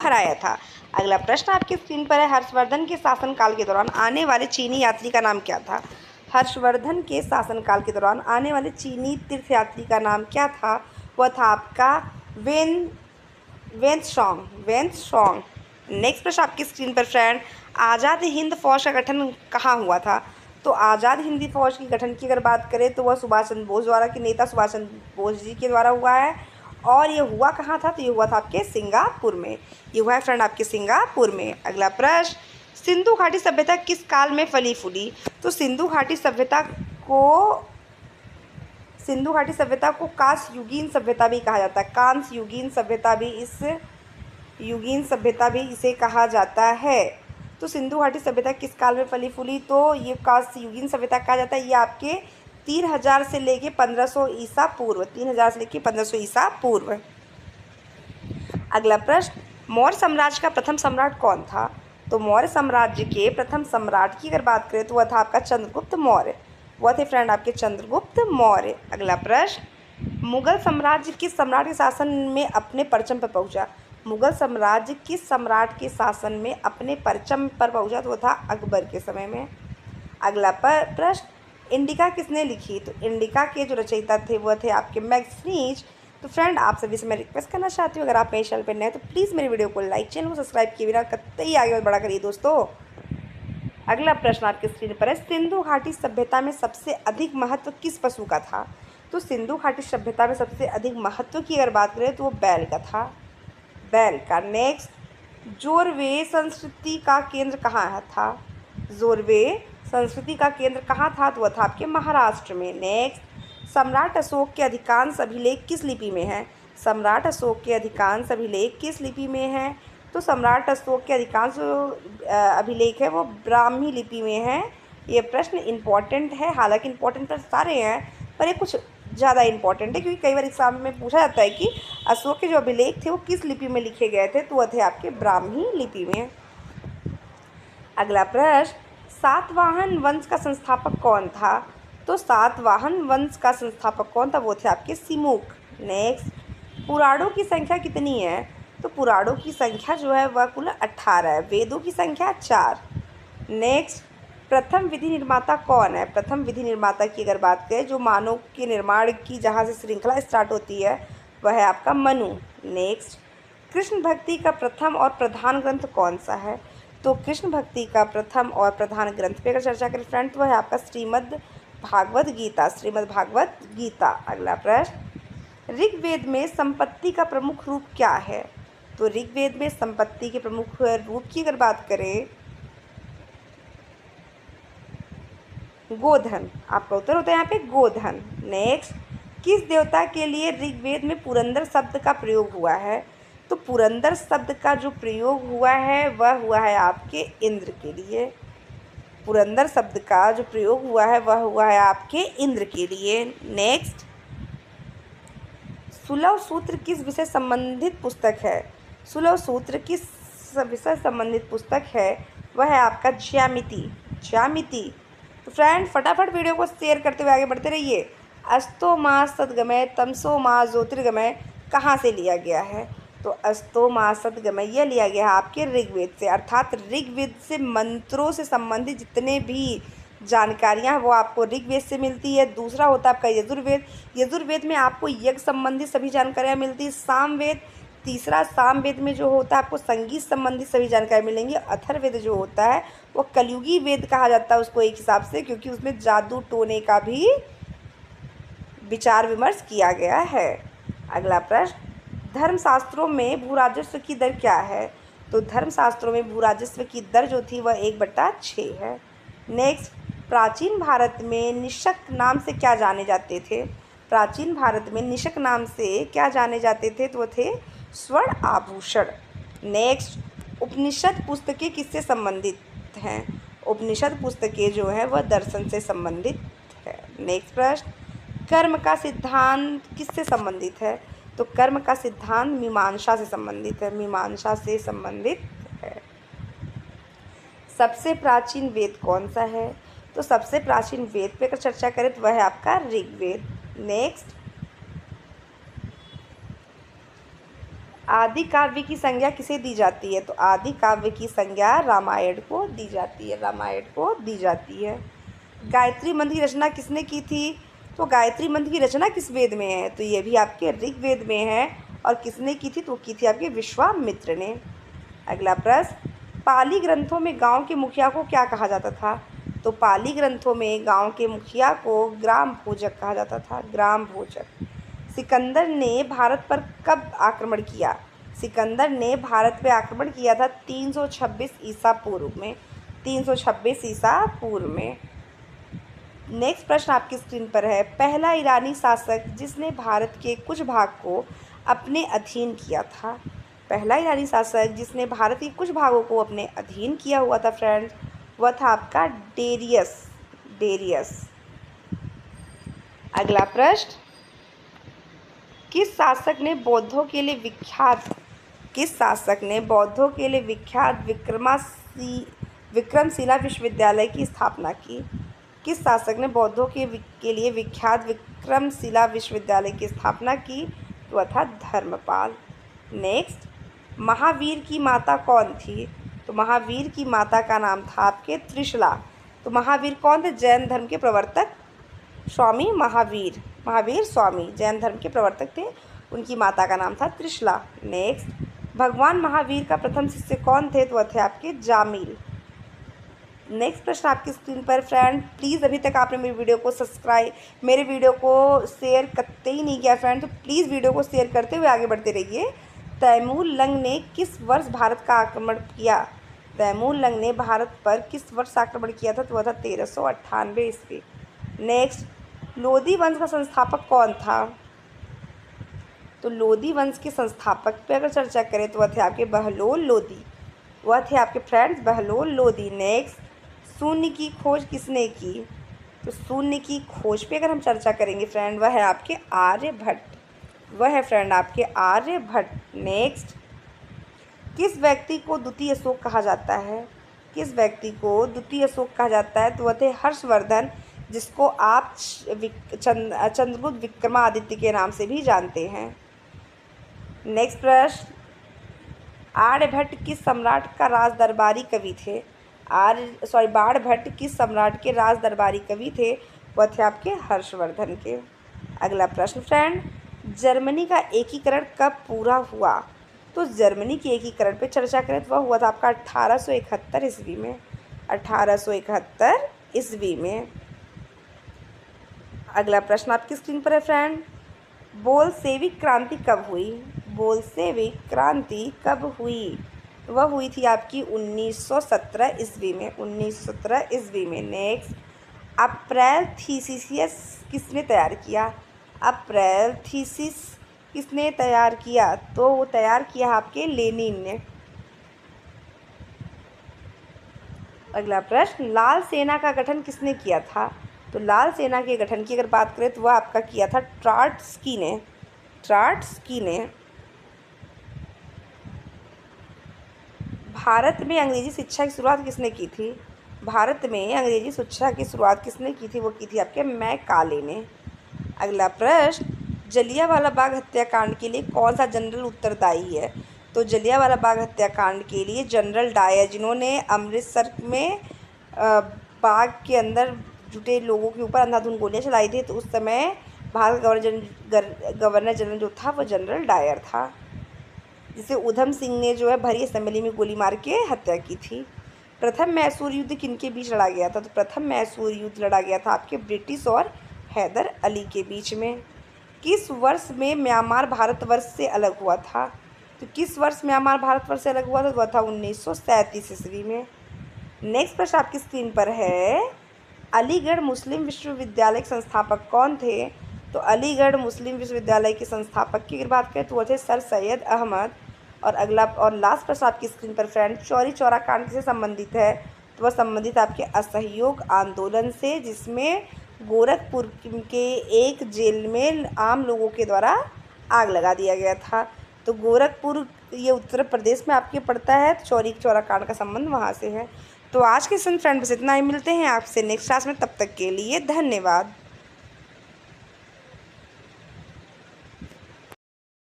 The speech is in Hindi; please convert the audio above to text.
हराया था। अगला प्रश्न आपकी स्क्रीन पर है, हर्षवर्धन के शासनकाल के दौरान आने वाले चीनी यात्री का नाम क्या था? हर्षवर्धन के शासनकाल के दौरान आने वाले चीनी तीर्थयात्री का नाम क्या था? वह था आपका वेंत्सोंग। नेक्स्ट प्रश्न आपकी स्क्रीन पर फ्रेंड, आज़ाद हिंद फौज का गठन कहाँ हुआ था? तो आज़ाद हिंदी फौज के गठन की अगर बात करें तो वह सुभाष चंद्र बोस द्वारा, के नेता सुभाष चंद्र बोस जी के द्वारा हुआ है। और ये हुआ कहाँ था? तो ये हुआ था आपके सिंगापुर में। ये हुआ है फ्रेंड आपके सिंगापुर में। अगला प्रश्न, सिंधु घाटी सभ्यता किस काल में फली फूली? तो सिंधु घाटी सभ्यता को कांस्य युगीन सभ्यता भी कहा जाता है। कांस्य युगीन सभ्यता भी इसे कहा जाता है। तो सिंधु घाटी सभ्यता किस काल में फली फूली? तो ये कांस्य युगीन सभ्यता कहा जाता है। ये आपके 3000 से लेके 1500 ईसा पूर्व, 3000 से लेके 1500 ईसा पूर्व। अगला प्रश्न, मौर्य साम्राज्य का प्रथम सम्राट कौन था? तो मौर्य साम्राज्य के प्रथम सम्राट की अगर बात करें तो वह था आपका चंद्रगुप्त मौर्य। वह थे फ्रेंड आपके चंद्रगुप्त मौर्य। अगला प्रश्न, मुगल साम्राज्य किस सम्राट के शासन में अपने परचम पर पहुंचा? मुगल साम्राज्य किस सम्राट के शासन में अपने परचम पर पहुंचा? तो वो था अकबर के समय में। अगला प्रश्न, इंडिका किसने लिखी? तो इंडिका के जो रचयिता थे वह थे आपके मैक्सनीज। तो फ्रेंड आप सभी से मैं रिक्वेस्ट करना चाहती हूँ, अगर आप मेरे चैनल पर नए हैं तो प्लीज़ मेरे वीडियो को लाइक, चैनल को सब्सक्राइब किए बिना कतई आगे मत बढ़ा करिए दोस्तों। अगला प्रश्न आपकी स्क्रीन पर है, सिंधु घाटी सभ्यता में सबसे अधिक महत्व किस पशु का था? तो सिंधु घाटी सभ्यता में सबसे अधिक महत्व की अगर बात करें तो वो बैल का था, बैल का। नेक्स्ट, जोरवे संस्कृति का केंद्र कहाँ था? जोरवे संस्कृति का केंद्र कहाँ था? तो वह था आपके महाराष्ट्र में। नेक्स्ट, सम्राट अशोक के अधिकांश अभिलेख किस लिपि में हैं? सम्राट अशोक के अधिकांश अभिलेख किस लिपि में हैं? तो सम्राट अशोक के अधिकांश अभिलेख है वो ब्राह्मी लिपि में है। ये प्रश्न इम्पॉर्टेंट है, हालांकि इम्पॉर्टेंट प्रश्न सारे हैं पर ये कुछ ज़्यादा इम्पॉर्टेंट है क्योंकि कई बार एग्जाम में पूछा जाता है कि अशोक के जो अभिलेख थे वो किस लिपि में लिखे गए थे? तो वह थे आपके ब्राह्मी लिपि में। अगला प्रश्न, सातवाहन वंश का संस्थापक कौन था? तो सातवाहन वंश का संस्थापक कौन था? वो थे आपके सिमुक। नेक्स्ट, पुराणों की संख्या कितनी है? तो पुराणों की संख्या जो है वह कुल 18 है, वेदों की संख्या 4। नेक्स्ट, प्रथम विधि निर्माता कौन है? प्रथम विधि निर्माता की अगर बात करें, जो मानव के निर्माण की जहाँ से श्रृंखला स्टार्ट होती है वह है आपका मनु। नेक्स्ट, कृष्ण भक्ति का प्रथम और प्रधान ग्रंथ कौन सा है? तो कृष्ण भक्ति का प्रथम और प्रधान ग्रंथ पे अगर चर्चा करें फ्रेंड तो वह है आपका श्रीमद् भागवत गीता। अगला प्रश्न, ऋग्वेद में संपत्ति का प्रमुख रूप क्या है? तो ऋग्वेद में संपत्ति के प्रमुख रूप की अगर बात करें, गोधन। आपका उत्तर होता है यहाँ पे गोधन। नेक्स्ट, किस देवता के लिए ऋग्वेद में पुरंदर शब्द का प्रयोग हुआ है? तो पुरंदर शब्द का जो प्रयोग हुआ है वह हुआ है आपके इंद्र के लिए। पुरंदर शब्द का जो प्रयोग हुआ है वह हुआ है आपके इंद्र के लिए। नेक्स्ट, सुलभ सूत्र किस विषय संबंधित पुस्तक है? सुलभ सूत्र किस विषय संबंधित पुस्तक है? वह है आपका ज्यामिति। तो फ्रेंड फटाफट वीडियो को शेयर करते हुए आगे बढ़ते रहिए। अस्तो मा सद्गमय तमसो मा ज्योतिर्गमय कहाँ से लिया गया है? तो अस्तो मा सद्गमय यह लिया गया है आपके ऋग्वेद से, अर्थात ऋग्वेद से मंत्रों से संबंधित जितने भी जानकारियाँ हैं वो आपको ऋग्वेद से मिलती है। दूसरा होता है आपका यजुर्वेद में आपको यज्ञ संबंधित सभी जानकारियाँ मिलती है। सामवेद, तीसरा सामवेद में जो होता है आपको संगीत संबंधित सभी जानकारी मिलेंगी। अथर्ववेद जो होता है वो कलयुगी वेद कहा जाता है उसको एक हिसाब से, क्योंकि उसमें जादू टोने का भी विचार विमर्श किया गया है। अगला प्रश्न, धर्मशास्त्रों में भूराजस्व की दर क्या है? तो धर्मशास्त्रों में भूराजस्व की दर जो थी वह 1/6 है। नेक्स्ट, प्राचीन भारत में निषक नाम से क्या जाने जाते थे? प्राचीन भारत में निषक नाम से क्या जाने जाते थे? तो वो थे स्वर्ण आभूषण। नेक्स्ट, उपनिषद पुस्तकें किससे संबंधित हैं? उपनिषद पुस्तकें जो है वह दर्शन से संबंधित है। नेक्स्ट प्रश्न, कर्म का सिद्धांत किससे संबंधित है? तो कर्म का सिद्धांत मीमांसा से संबंधित है। सबसे प्राचीन वेद कौन सा है? तो सबसे प्राचीन वेद पे अगर चर्चा करें तो वह है आपका ऋग्वेद। नेक्स्ट, आदि काव्य की संज्ञा किसे दी जाती है? तो आदि काव्य की संज्ञा रामायण को दी जाती है, रामायण को दी जाती है। गायत्री मंत्र की रचना किसने की थी? तो गायत्री मंत्र की रचना किस वेद में है? तो ये भी आपके ऋग्वेद में है। और किसने की थी? तो की थी आपके विश्वामित्र ने। अगला प्रश्न, पाली ग्रंथों में गांव के मुखिया को क्या कहा जाता था? तो पाली ग्रंथों में गांव के मुखिया को ग्राम भोजक कहा जाता था, ग्राम भोजक। सिकंदर ने भारत पर कब आक्रमण किया? सिकंदर ने भारत पर आक्रमण किया था 326 ईसा पूर्व में, 326 ईसा पूर्व में। नेक्स्ट प्रश्न आपकी स्क्रीन पर है, पहला ईरानी शासक जिसने भारत के कुछ भाग को अपने अधीन किया था? पहला ईरानी शासक जिसने भारत के कुछ भागों को अपने अधीन किया हुआ था फ्रेंड्स, वह था आपका डेरियस, डेरियस। अगला प्रश्न, किस शासक ने बौद्धों के लिए विख्यात विक्रमशिला विश्वविद्यालय की स्थापना की? किस शासक ने बौद्धों के लिए विख्यात विक्रमशिला विश्वविद्यालय की स्थापना की? वह था धर्मपाल। नेक्स्ट, महावीर की माता कौन थी? तो महावीर की माता का नाम था आपके त्रिशला। तो महावीर कौन थे? जैन धर्म के प्रवर्तक स्वामी महावीर, महावीर स्वामी जैन धर्म के प्रवर्तक थे, उनकी माता का नाम था त्रिशला। नेक्स्ट, भगवान महावीर का प्रथम शिष्य कौन थे? तो वह थे आपके जामिल। नेक्स्ट प्रश्न आपकी स्क्रीन पर फ्रेंड, प्लीज़ अभी तक आपने मेरे वीडियो को शेयर करते ही नहीं किया फ्रेंड, तो प्लीज़ वीडियो को शेयर करते हुए आगे बढ़ते रहिए। तैमूर लंग ने किस वर्ष भारत का आक्रमण किया? तैमूर लंग ने भारत पर किस वर्ष आक्रमण किया था? तो वह था 1398 ईस्वी। नेक्स्ट, लोधी वंश का संस्थापक कौन था? तो लोधी वंश के संस्थापक पे अगर चर्चा करें तो वह थे आपके बहलोल लोधी, वह थे आपके फ्रेंड्स बहलोल लोधी। नेक्स्ट, शून्य की खोज किसने की? तो शून्य की खोज पे अगर हम चर्चा करेंगे फ्रेंड, वह है आपके आर्यभट्ट, वह है फ्रेंड आपके आर्यभट्ट। नेक्स्ट, किस व्यक्ति को द्वितीय अशोक कहा जाता है? किस व्यक्ति को द्वितीय अशोक कहा जाता है? तो वह थे हर्षवर्धन, जिसको आप चंद्रगुप्त विक्रमादित्य के नाम से भी जानते हैं। नेक्स्ट प्रश्न, आर्यभट्ट किस सम्राट का राज दरबारी कवि थे? बाणभट्ट किस सम्राट के राज दरबारी कवि थे? वह थे आपके हर्षवर्धन के। अगला प्रश्न फ्रेंड, जर्मनी का एकीकरण कब पूरा हुआ? तो जर्मनी के एकीकरण पे चर्चा करें तो वह हुआ था आपका 1871 ईस्वी में, 1871 ईस्वी में। अगला प्रश्न आपकी स्क्रीन पर है फ्रेंड, बोल्शेविक क्रांति कब हुई? बोल्शेविक क्रांति कब हुई? वह हुई थी आपकी 1917 ईस्वी में, 1917 ईस्वी में। नेक्स्ट, अप्रैल थीसिस किसने तैयार किया? अप्रैल थीसिस किसने तैयार किया? तो वो तैयार किया आपके लेनिन ने। अगला प्रश्न, लाल सेना का गठन किसने किया था? तो लाल सेना के गठन की अगर बात करें तो वह आपका किया था ट्रॉट्स्की ने, ट्रॉट्स्की ने। भारत में अंग्रेजी शिक्षा की शुरुआत किसने की थी? भारत में अंग्रेजी शिक्षा की शुरुआत किसने की थी? वो की थी आपके मैकाले ने। अगला प्रश्न, जलियांवाला बाग हत्याकांड के लिए कौन सा जनरल उत्तरदायी है? तो जलियांवाला बाग हत्याकांड के लिए जनरल डायर, जिन्होंने अमृतसर में बाग के अंदर जुटे लोगों के ऊपर अंधाधुंध गोलियां चलाई थी, तो उस समय भारत गवर्नर जनरल जो था वो जनरल डायर था, जिसे उधम सिंह ने जो है भरी असेंबली में गोली मार के हत्या की थी। प्रथम मैसूर युद्ध किनके बीच लड़ा गया था? तो प्रथम मैसूर युद्ध लड़ा गया था आपके ब्रिटिश और हैदर अली के बीच में। किस वर्ष में म्यांमार भारतवर्ष से अलग हुआ था? तो किस वर्ष म्यांमार भारतवर्ष से अलग हुआ था? वह था 1937 ईस्वी में। नेक्स्ट प्रश्न आपकी स्क्रीन पर है, अलीगढ़ मुस्लिम विश्वविद्यालय के संस्थापक कौन थे? तो अलीगढ़ मुस्लिम विश्वविद्यालय के संस्थापक की अगर बात करें तो वो थे सर सैयद अहमद। और अगला और लास्ट प्रश्न आपकी स्क्रीन पर फ्रेंड, चौरी चौरा कांड किससे संबंधित है? तो वह संबंधित आपके असहयोग आंदोलन से, जिसमें गोरखपुर के एक जेल में आम लोगों के द्वारा आग लगा दिया गया था। तो गोरखपुर ये उत्तर प्रदेश में आपके पड़ता है, तो चौरी चौरा कांड का संबंध वहाँ से है। तो आज के सन फ्रेंड बस इतना ही, मिलते हैं आपसे नेक्स्ट क्लास में, तब तक के लिए धन्यवाद।